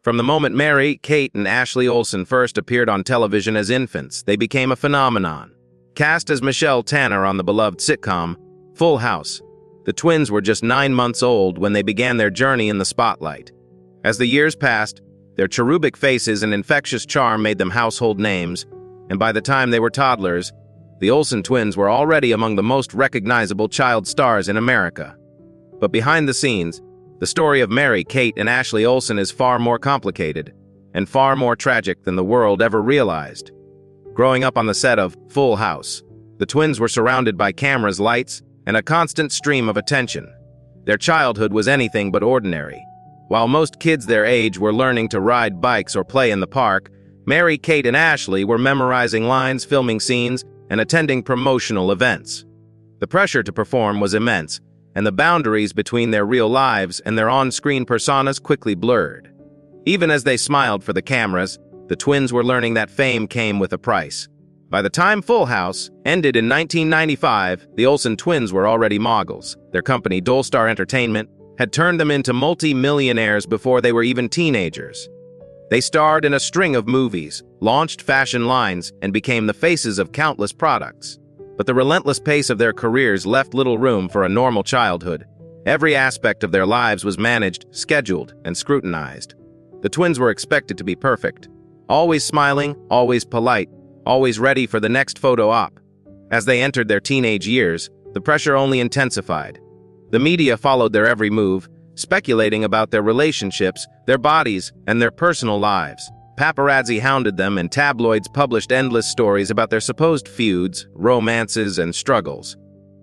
From the moment Mary, Kate, and Ashley Olsen first appeared on television as infants, they became a phenomenon. Cast as Michelle Tanner on the beloved sitcom Full House, the twins were just 9 months old when they began their journey in the spotlight. As the years passed, their cherubic faces and infectious charm made them household names, and by the time they were toddlers, the Olsen twins were already among the most recognizable child stars in America. But behind the scenes, the story of Mary, Kate, and Ashley Olsen is far more complicated and far more tragic than the world ever realized. Growing up on the set of Full House, the twins were surrounded by cameras, lights, and a constant stream of attention. Their childhood was anything but ordinary. While most kids their age were learning to ride bikes or play in the park, Mary, Kate, and Ashley were memorizing lines, filming scenes, and attending promotional events. The pressure to perform was immense, and the boundaries between their real lives and their on-screen personas quickly blurred. Even as they smiled for the cameras, the twins were learning that fame came with a price. By the time Full House ended in 1995, the Olsen twins were already moguls. Their company, Dolstar Entertainment, had turned them into multi-millionaires before they were even teenagers. They starred in a string of movies, launched fashion lines, and became the faces of countless products. But the relentless pace of their careers left little room for a normal childhood. Every aspect of their lives was managed, scheduled, and scrutinized. The twins were expected to be perfect, always smiling, always polite, always ready for the next photo op. As they entered their teenage years, the pressure only intensified. The media followed their every move, speculating about their relationships, their bodies, and their personal lives. Paparazzi hounded them, and tabloids published endless stories about their supposed feuds, romances, and struggles.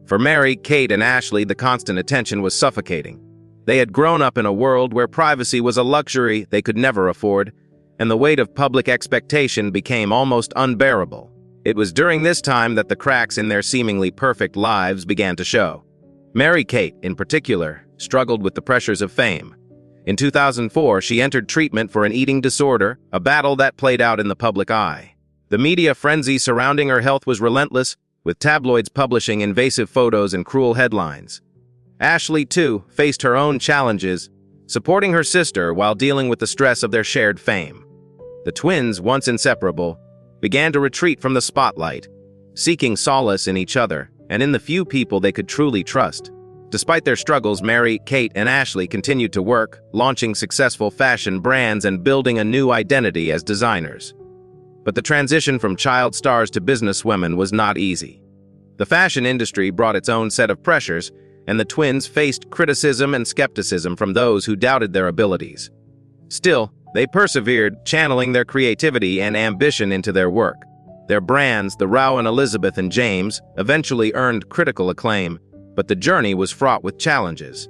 For Mary, Kate, and Ashley, the constant attention was suffocating. They had grown up in a world where privacy was a luxury they could never afford, and the weight of public expectation became almost unbearable. It was during this time that the cracks in their seemingly perfect lives began to show. Mary Kate, in particular, struggled with the pressures of fame. In 2004, she entered treatment for an eating disorder, a battle that played out in the public eye. The media frenzy surrounding her health was relentless, with tabloids publishing invasive photos and cruel headlines. Ashley, too, faced her own challenges, supporting her sister while dealing with the stress of their shared fame. The twins, once inseparable, began to retreat from the spotlight, seeking solace in each other and in the few people they could truly trust. Despite their struggles, Mary, Kate, and Ashley continued to work, launching successful fashion brands and building a new identity as designers. But the transition from child stars to businesswomen was not easy. The fashion industry brought its own set of pressures, and the twins faced criticism and skepticism from those who doubted their abilities. Still, they persevered, channeling their creativity and ambition into their work. Their brands, the Rao and Elizabeth and James, eventually earned critical acclaim, but the journey was fraught with challenges.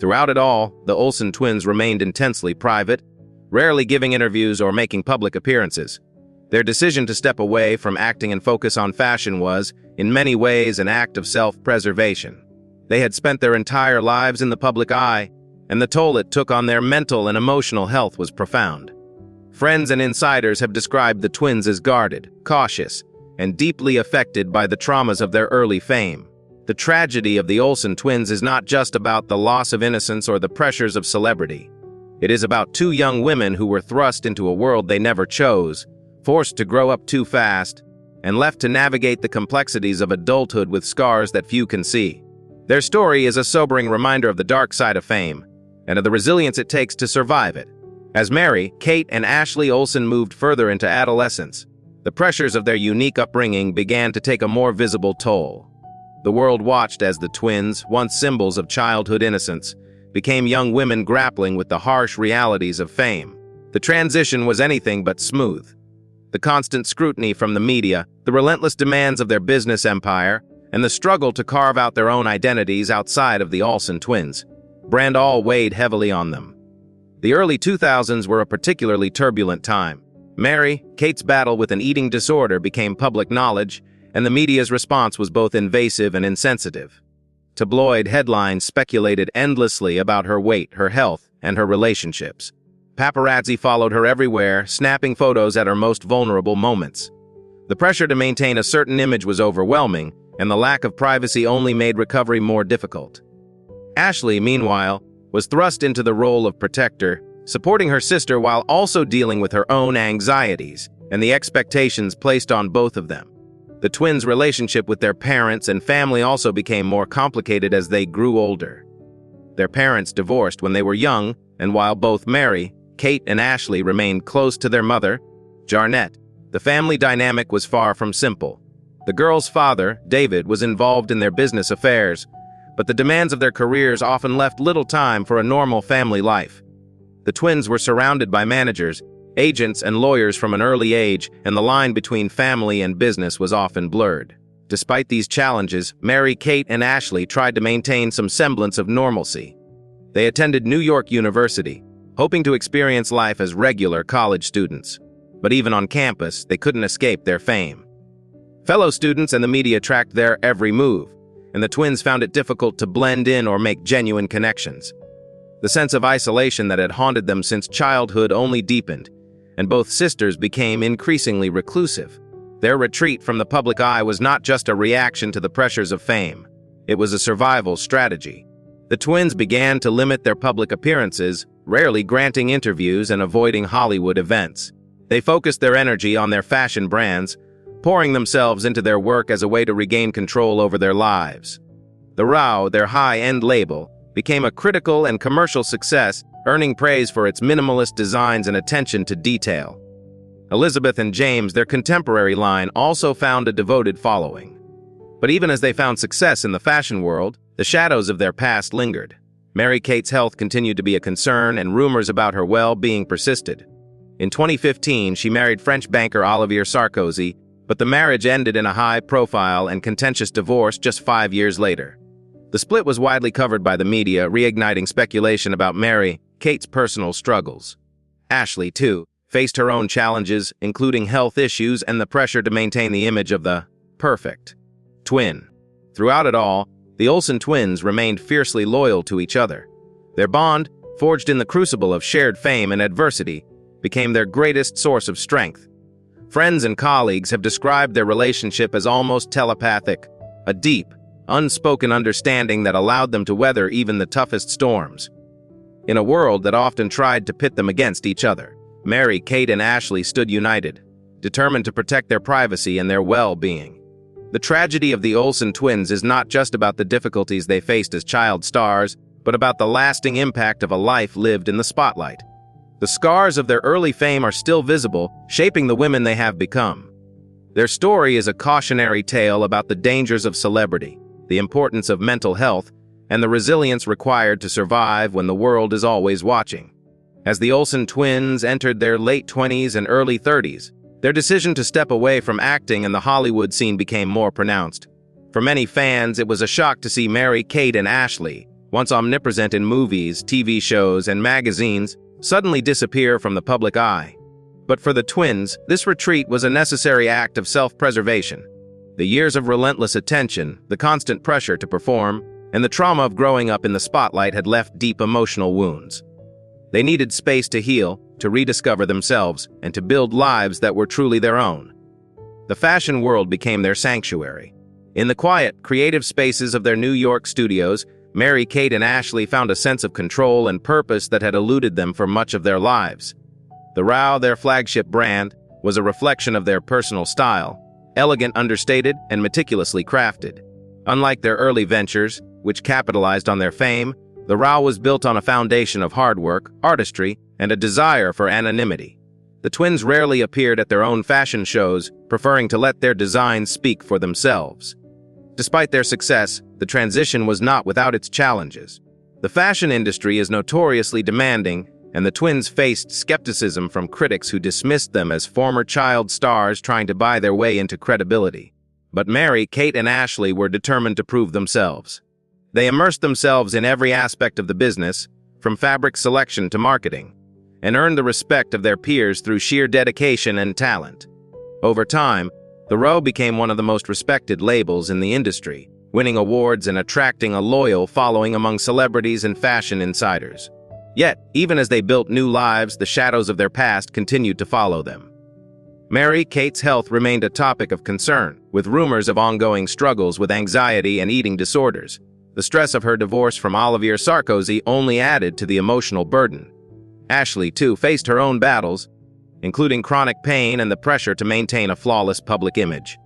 Throughout it all, the Olsen twins remained intensely private, rarely giving interviews or making public appearances. Their decision to step away from acting and focus on fashion was, in many ways, an act of self-preservation. They had spent their entire lives in the public eye, and the toll it took on their mental and emotional health was profound. Friends and insiders have described the twins as guarded, cautious, and deeply affected by the traumas of their early fame. The tragedy of the Olsen twins is not just about the loss of innocence or the pressures of celebrity. It is about two young women who were thrust into a world they never chose, forced to grow up too fast, and left to navigate the complexities of adulthood with scars that few can see. Their story is a sobering reminder of the dark side of fame, and of the resilience it takes to survive it. As Mary, Kate, and Ashley Olsen moved further into adolescence, the pressures of their unique upbringing began to take a more visible toll. The world watched as the twins, once symbols of childhood innocence, became young women grappling with the harsh realities of fame. The transition was anything but smooth. The constant scrutiny from the media, the relentless demands of their business empire, and the struggle to carve out their own identities outside of the Olsen twins, brand all weighed heavily on them. The early 2000s were a particularly turbulent time. Mary, Kate's battle with an eating disorder became public knowledge, and the media's response was both invasive and insensitive. Tabloid headlines speculated endlessly about her weight, her health, and her relationships. Paparazzi followed her everywhere, snapping photos at her most vulnerable moments. The pressure to maintain a certain image was overwhelming, and the lack of privacy only made recovery more difficult. Ashley, meanwhile, was thrust into the role of protector, supporting her sister while also dealing with her own anxieties and the expectations placed on both of them. The twins' relationship with their parents and family also became more complicated as they grew older. Their parents divorced when they were young, and while both Mary, Kate, and Ashley remained close to their mother, Jarnette, the family dynamic was far from simple. The girls' father, David, was involved in their business affairs, but the demands of their careers often left little time for a normal family life. The twins were surrounded by managers, agents, and lawyers from an early age, and the line between family and business was often blurred. Despite these challenges, Mary, Kate, and Ashley tried to maintain some semblance of normalcy. They attended New York University, hoping to experience life as regular college students. But even on campus, they couldn't escape their fame. Fellow students and the media tracked their every move, and the twins found it difficult to blend in or make genuine connections. The sense of isolation that had haunted them since childhood only deepened, and both sisters became increasingly reclusive. Their retreat from the public eye was not just a reaction to the pressures of fame. It was a survival strategy. The twins began to limit their public appearances, rarely granting interviews and avoiding Hollywood events. They focused their energy on their fashion brands, pouring themselves into their work as a way to regain control over their lives. The Rao, their high-end label, became a critical and commercial success, earning praise for its minimalist designs and attention to detail. Elizabeth and James, their contemporary line, also found a devoted following. But even as they found success in the fashion world, the shadows of their past lingered. Mary-Kate's health continued to be a concern, and rumors about her well-being persisted. In 2015, she married French banker Olivier Sarkozy, but the marriage ended in a high-profile and contentious divorce just 5 years later. The split was widely covered by the media, reigniting speculation about Mary-Kate's personal struggles. Ashley, too, faced her own challenges, including health issues and the pressure to maintain the image of the perfect twin. Throughout it all, the Olsen twins remained fiercely loyal to each other. Their bond, forged in the crucible of shared fame and adversity, became their greatest source of strength. Friends and colleagues have described their relationship as almost telepathic, a deep, unspoken understanding that allowed them to weather even the toughest storms. In a world that often tried to pit them against each other, Mary, Kate, and Ashley stood united, determined to protect their privacy and their well-being. The tragedy of the Olsen twins is not just about the difficulties they faced as child stars, but about the lasting impact of a life lived in the spotlight. The scars of their early fame are still visible, shaping the women they have become. Their story is a cautionary tale about the dangers of celebrity, the importance of mental health, and the resilience required to survive when the world is always watching. As the Olsen twins entered their late 20s and early 30s, their decision to step away from acting in the Hollywood scene became more pronounced. For many fans, it was a shock to see Mary, Kate, and Ashley, once omnipresent in movies, TV shows, and magazines, suddenly disappear from the public eye. But for the twins, this retreat was a necessary act of self-preservation. The years of relentless attention, the constant pressure to perform, and the trauma of growing up in the spotlight had left deep emotional wounds. They needed space to heal, to rediscover themselves, and to build lives that were truly their own. The fashion world became their sanctuary. In the quiet, creative spaces of their New York studios, Mary, Kate, and Ashley found a sense of control and purpose that had eluded them for much of their lives. The Rao, their flagship brand, was a reflection of their personal style, elegant, understated, and meticulously crafted. Unlike their early ventures, which capitalized on their fame, the Rao was built on a foundation of hard work, artistry, and a desire for anonymity. The twins rarely appeared at their own fashion shows, preferring to let their designs speak for themselves. Despite their success, the transition was not without its challenges. The fashion industry is notoriously demanding, and the twins faced skepticism from critics who dismissed them as former child stars trying to buy their way into credibility. But Mary, Kate, and Ashley were determined to prove themselves. They immersed themselves in every aspect of the business, from fabric selection to marketing, and earned the respect of their peers through sheer dedication and talent. Over time, the Rao became one of the most respected labels in the industry, winning awards and attracting a loyal following among celebrities and fashion insiders. Yet, even as they built new lives, the shadows of their past continued to follow them. Mary Kate's health remained a topic of concern, with rumors of ongoing struggles with anxiety and eating disorders. The stress of her divorce from Olivier Sarkozy only added to the emotional burden. Ashley, too, faced her own battles, including chronic pain and the pressure to maintain a flawless public image.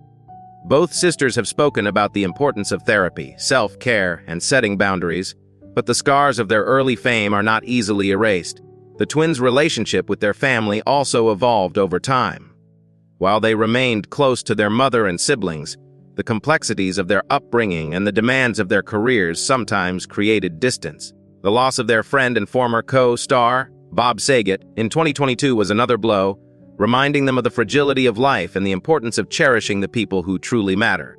Both sisters have spoken about the importance of therapy, self-care, and setting boundaries, but the scars of their early fame are not easily erased. The twins' relationship with their family also evolved over time. While they remained close to their mother and siblings, the complexities of their upbringing and the demands of their careers sometimes created distance. The loss of their friend and former co-star, Bob Saget, in 2022 was another blow, reminding them of the fragility of life and the importance of cherishing the people who truly matter.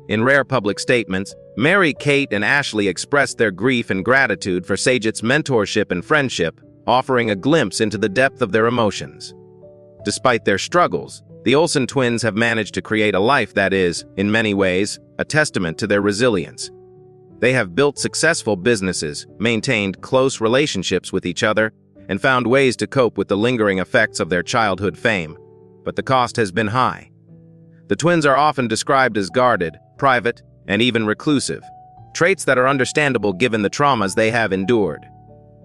In rare public statements, Mary-Kate and Ashley expressed their grief and gratitude for Saget's mentorship and friendship, offering a glimpse into the depth of their emotions. Despite their struggles, the Olsen twins have managed to create a life that is, in many ways, a testament to their resilience. They have built successful businesses, maintained close relationships with each other, and found ways to cope with the lingering effects of their childhood fame. But the cost has been high. The twins are often described as guarded, private, and even reclusive, traits that are understandable given the traumas they have endured.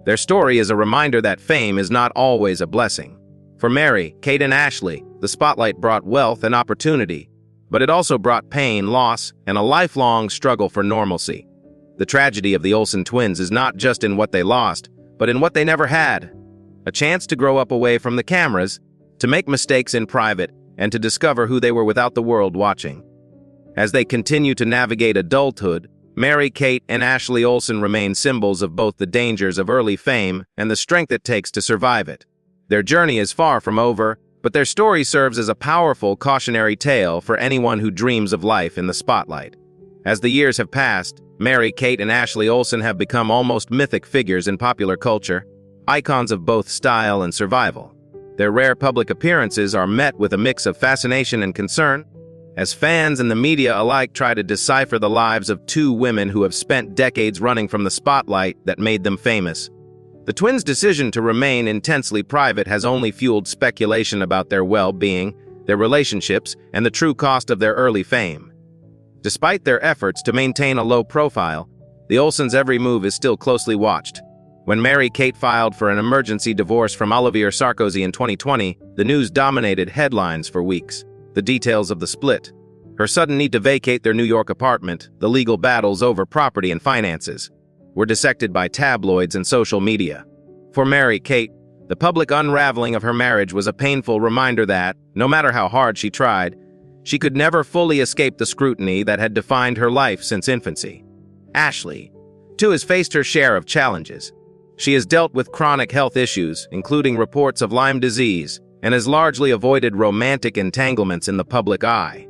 Their story is a reminder that fame is not always a blessing. For Mary, Kate, and Ashley, the spotlight brought wealth and opportunity, but it also brought pain, loss, and a lifelong struggle for normalcy. The tragedy of the Olsen twins is not just in what they lost, but in what they never had. A chance to grow up away from the cameras, to make mistakes in private, and to discover who they were without the world watching. As they continue to navigate adulthood, Mary, Kate, and Ashley Olsen remain symbols of both the dangers of early fame and the strength it takes to survive it. Their journey is far from over, but their story serves as a powerful cautionary tale for anyone who dreams of life in the spotlight. As the years have passed, Mary, Kate, and Ashley Olsen have become almost mythic figures in popular culture, icons of both style and survival. Their rare public appearances are met with a mix of fascination and concern, as fans and the media alike try to decipher the lives of two women who have spent decades running from the spotlight that made them famous. The twins' decision to remain intensely private has only fueled speculation about their well-being, their relationships, and the true cost of their early fame. Despite their efforts to maintain a low profile, the Olsens' every move is still closely watched. When Mary-Kate filed for an emergency divorce from Olivier Sarkozy in 2020, the news dominated headlines for weeks. The details of the split, her sudden need to vacate their New York apartment, the legal battles over property and finances, were dissected by tabloids and social media. For Mary-Kate, the public unraveling of her marriage was a painful reminder that, no matter how hard she tried, she could never fully escape the scrutiny that had defined her life since infancy. Ashley, too, has faced her share of challenges. She has dealt with chronic health issues, including reports of Lyme disease, and has largely avoided romantic entanglements in the public eye.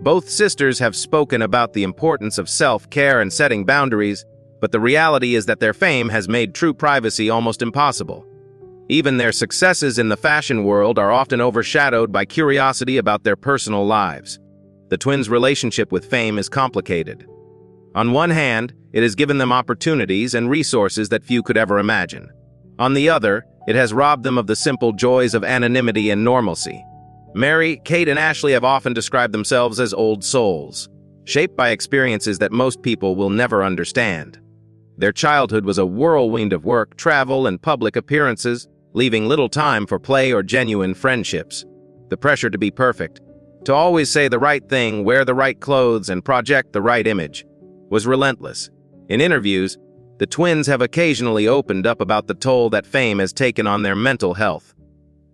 Both sisters have spoken about the importance of self-care and setting boundaries, but the reality is that their fame has made true privacy almost impossible. Even their successes in the fashion world are often overshadowed by curiosity about their personal lives. The twins' relationship with fame is complicated. On one hand, it has given them opportunities and resources that few could ever imagine. On the other, it has robbed them of the simple joys of anonymity and normalcy. Mary, Kate, and Ashley have often described themselves as old souls, shaped by experiences that most people will never understand. Their childhood was a whirlwind of work, travel, and public appearances, leaving little time for play or genuine friendships. The pressure to be perfect, to always say the right thing, wear the right clothes, and project the right image, was relentless. In interviews, the twins have occasionally opened up about the toll that fame has taken on their mental health.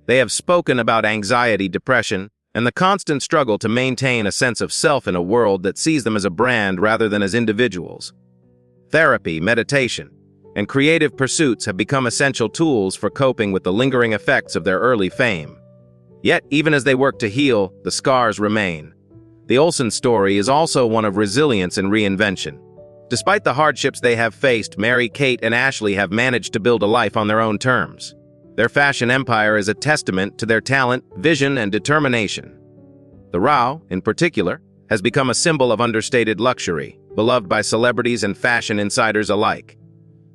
They have spoken about anxiety, depression, and the constant struggle to maintain a sense of self in a world that sees them as a brand rather than as individuals. Therapy, meditation, and creative pursuits have become essential tools for coping with the lingering effects of their early fame. Yet, even as they work to heal, the scars remain. The Olsen story is also one of resilience and reinvention. Despite the hardships they have faced, Mary, Kate, and Ashley have managed to build a life on their own terms. Their fashion empire is a testament to their talent, vision, and determination. The Rao, in particular, has become a symbol of understated luxury, beloved by celebrities and fashion insiders alike.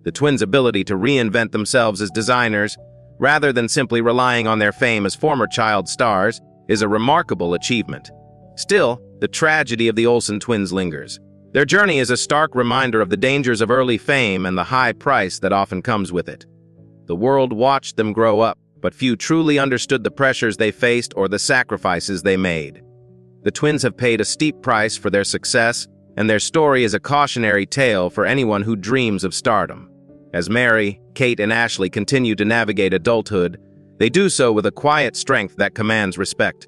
The twins' ability to reinvent themselves as designers, rather than simply relying on their fame as former child stars, is a remarkable achievement. Still, the tragedy of the Olsen twins lingers. Their journey is a stark reminder of the dangers of early fame and the high price that often comes with it. The world watched them grow up, but few truly understood the pressures they faced or the sacrifices they made. The twins have paid a steep price for their success, and their story is a cautionary tale for anyone who dreams of stardom. As Mary, Kate, and Ashley continue to navigate adulthood, they do so with a quiet strength that commands respect.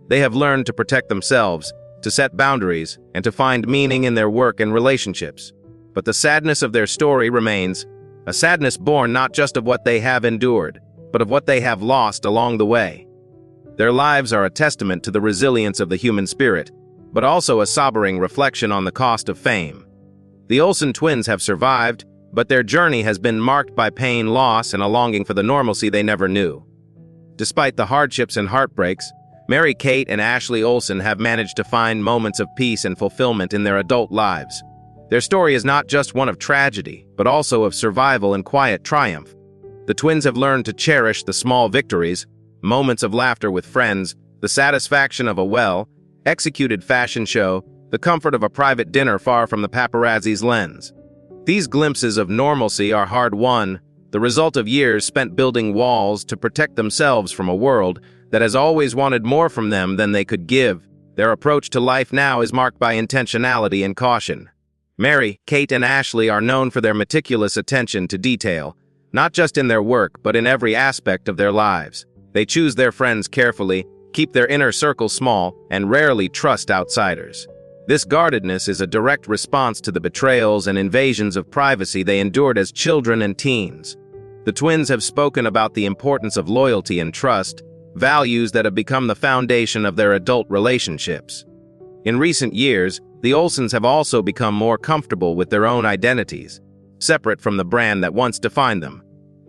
They have learned to protect themselves, to set boundaries, and to find meaning in their work and relationships. But the sadness of their story remains, a sadness born not just of what they have endured, but of what they have lost along the way. Their lives are a testament to the resilience of the human spirit, but also a sobering reflection on the cost of fame. The Olsen twins have survived, but their journey has been marked by pain, loss, and a longing for the normalcy they never knew. Despite the hardships and heartbreaks, Mary Kate and Ashley Olsen have managed to find moments of peace and fulfillment in their adult lives. Their story is not just one of tragedy, but also of survival and quiet triumph. The twins have learned to cherish the small victories, moments of laughter with friends, the satisfaction of a well-executed fashion show, the comfort of a private dinner far from the paparazzi's lens. These glimpses of normalcy are hard-won, the result of years spent building walls to protect themselves from a world that has always wanted more from them than they could give. Their approach to life now is marked by intentionality and caution. Mary, Kate, and Ashley are known for their meticulous attention to detail, not just in their work but in every aspect of their lives. They choose their friends carefully, keep their inner circle small, and rarely trust outsiders. This guardedness is a direct response to the betrayals and invasions of privacy they endured as children and teens. The twins have spoken about the importance of loyalty and trust, values that have become the foundation of their adult relationships. In recent years, the Olsens have also become more comfortable with their own identities, separate from the brand that once defined them.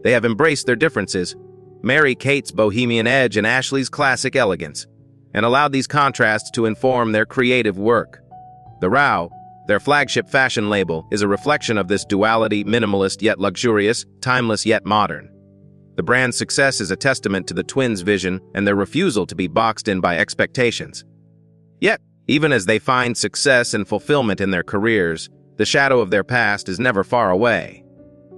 They have embraced their differences, Mary Kate's bohemian edge and Ashley's classic elegance, and allowed these contrasts to inform their creative work. The Row, their flagship fashion label, is a reflection of this duality, minimalist yet luxurious, timeless yet modern. The brand's success is a testament to the twins' vision and their refusal to be boxed in by expectations. Yet, even as they find success and fulfillment in their careers, the shadow of their past is never far away.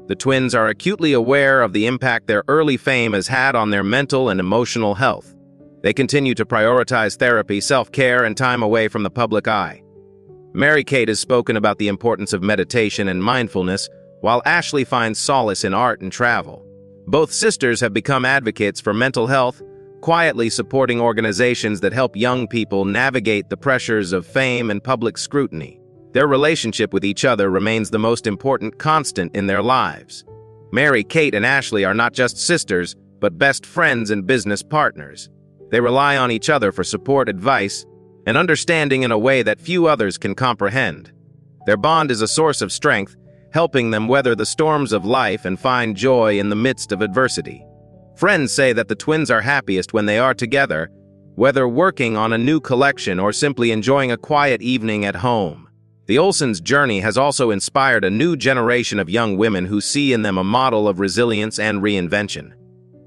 The twins are acutely aware of the impact their early fame has had on their mental and emotional health. They continue to prioritize therapy, self-care, and time away from the public eye. Mary Kate has spoken about the importance of meditation and mindfulness, while Ashley finds solace in art and travel. Both sisters have become advocates for mental health, quietly supporting organizations that help young people navigate the pressures of fame and public scrutiny. Their relationship with each other remains the most important constant in their lives. Mary Kate and Ashley are not just sisters, but best friends and business partners. They rely on each other for support, advice, and understanding in a way that few others can comprehend. Their bond is a source of strength, helping them weather the storms of life and find joy in the midst of adversity. Friends say that the twins are happiest when they are together, whether working on a new collection or simply enjoying a quiet evening at home. The Olsens' journey has also inspired a new generation of young women who see in them a model of resilience and reinvention.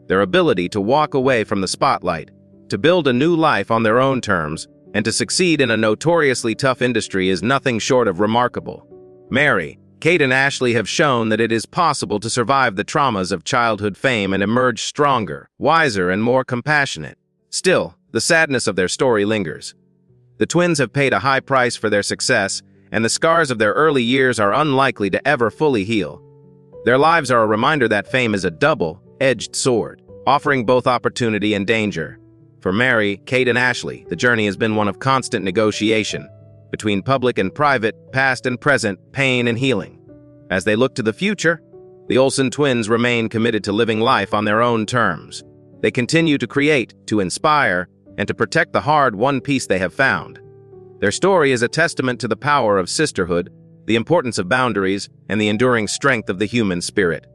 Their ability to walk away from the spotlight, to build a new life on their own terms, and to succeed in a notoriously tough industry is nothing short of remarkable. Mary, Kate, and Ashley have shown that it is possible to survive the traumas of childhood fame and emerge stronger, wiser, and more compassionate. Still, the sadness of their story lingers. The twins have paid a high price for their success, and the scars of their early years are unlikely to ever fully heal. Their lives are a reminder that fame is a double-edged sword, offering both opportunity and danger. For Mary, Kate, and Ashley, the journey has been one of constant negotiation between public and private, past and present, pain and healing. As they look to the future, the Olsen twins remain committed to living life on their own terms. They continue to create, to inspire, and to protect the hard-won peace they have found. Their story is a testament to the power of sisterhood, the importance of boundaries, and the enduring strength of the human spirit.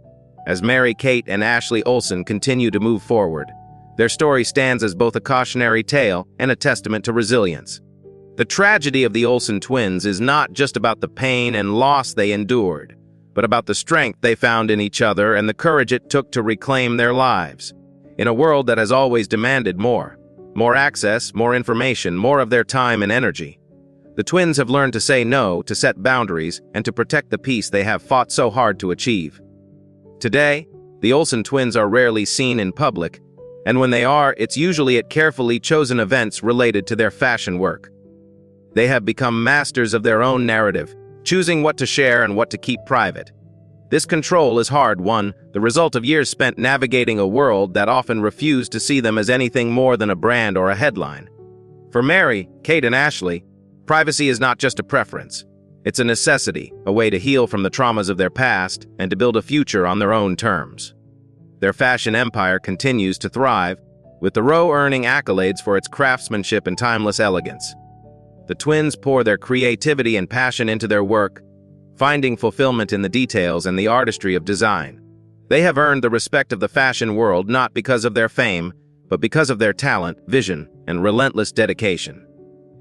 As Mary, Kate, and Ashley Olsen continue to move forward, their story stands as both a cautionary tale and a testament to resilience. The tragedy of the Olsen twins is not just about the pain and loss they endured, but about the strength they found in each other and the courage it took to reclaim their lives. In a world that has always demanded more access, more information, more of their time and energy, the twins have learned to say no, to set boundaries, and to protect the peace they have fought so hard to achieve. Today, The Olsen twins are rarely seen in public, and when they are, it's usually at carefully chosen events related to their fashion work. They have become masters of their own narrative, choosing what to share and what to keep private. This control is hard won, the result of years spent navigating a world that often refused to see them as anything more than a brand or a headline. For Mary, Kate, and Ashley, privacy is not just a preference. It's a necessity, a way to heal from the traumas of their past and to build a future on their own terms. Their fashion empire continues to thrive, with the row earning accolades for its craftsmanship and timeless elegance. The twins pour their creativity and passion into their work, finding fulfillment in the details and the artistry of design. They have earned the respect of the fashion world not because of their fame, but because of their talent, vision, and relentless dedication.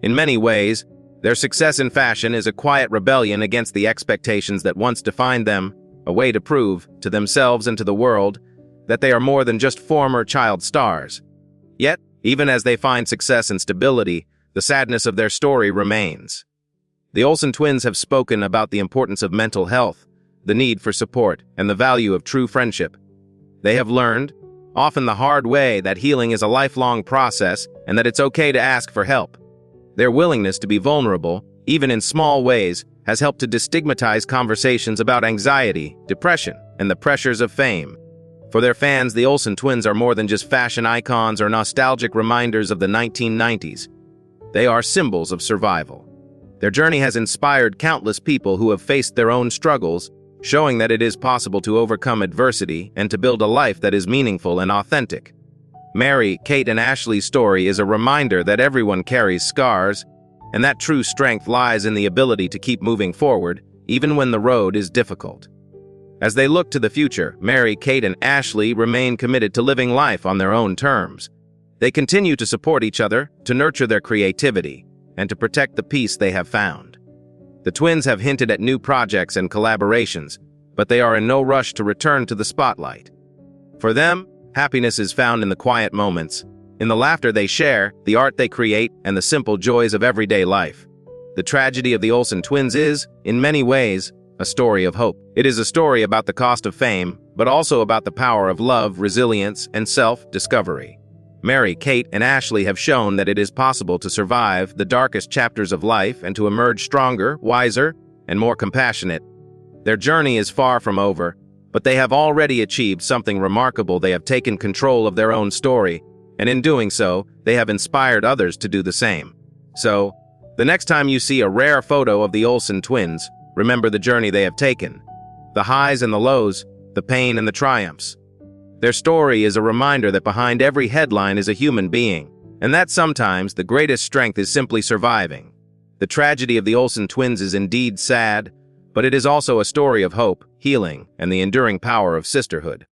In many ways, their success in fashion is a quiet rebellion against the expectations that once defined them, a way to prove, to themselves and to the world, that they are more than just former child stars. Yet, even as they find success and stability, the sadness of their story remains. The Olsen twins have spoken about the importance of mental health, the need for support, and the value of true friendship. They have learned, often the hard way, that healing is a lifelong process and that it's okay to ask for help. Their willingness to be vulnerable, even in small ways, has helped to destigmatize conversations about anxiety, depression, and the pressures of fame. For their fans, the Olsen twins are more than just fashion icons or nostalgic reminders of the 1990s. They are symbols of survival. Their journey has inspired countless people who have faced their own struggles, showing that it is possible to overcome adversity and to build a life that is meaningful and authentic. Mary, Kate, and Ashley's story is a reminder that everyone carries scars, and that true strength lies in the ability to keep moving forward, even when the road is difficult. As they look to the future, Mary, Kate, and Ashley remain committed to living life on their own terms. They continue to support each other, to nurture their creativity, and to protect the peace they have found. The twins have hinted at new projects and collaborations, but they are in no rush to return to the spotlight. For them, happiness is found in the quiet moments, in the laughter they share, the art they create, and the simple joys of everyday life. The tragedy of the Olsen twins is, in many ways, a story of hope. It is a story about the cost of fame, but also about the power of love, resilience, and self-discovery. Mary, Kate, and Ashley have shown that it is possible to survive the darkest chapters of life and to emerge stronger, wiser, and more compassionate. Their journey is far from over, but they have already achieved something remarkable. They have taken control of their own story, and in doing so, they have inspired others to do the same. So, the next time you see a rare photo of the Olsen twins, remember the journey they have taken, the highs and the lows, the pain and the triumphs. Their story is a reminder that behind every headline is a human being, and that sometimes the greatest strength is simply surviving. The tragedy of the Olsen twins is indeed sad, but it is also a story of hope, healing, and the enduring power of sisterhood.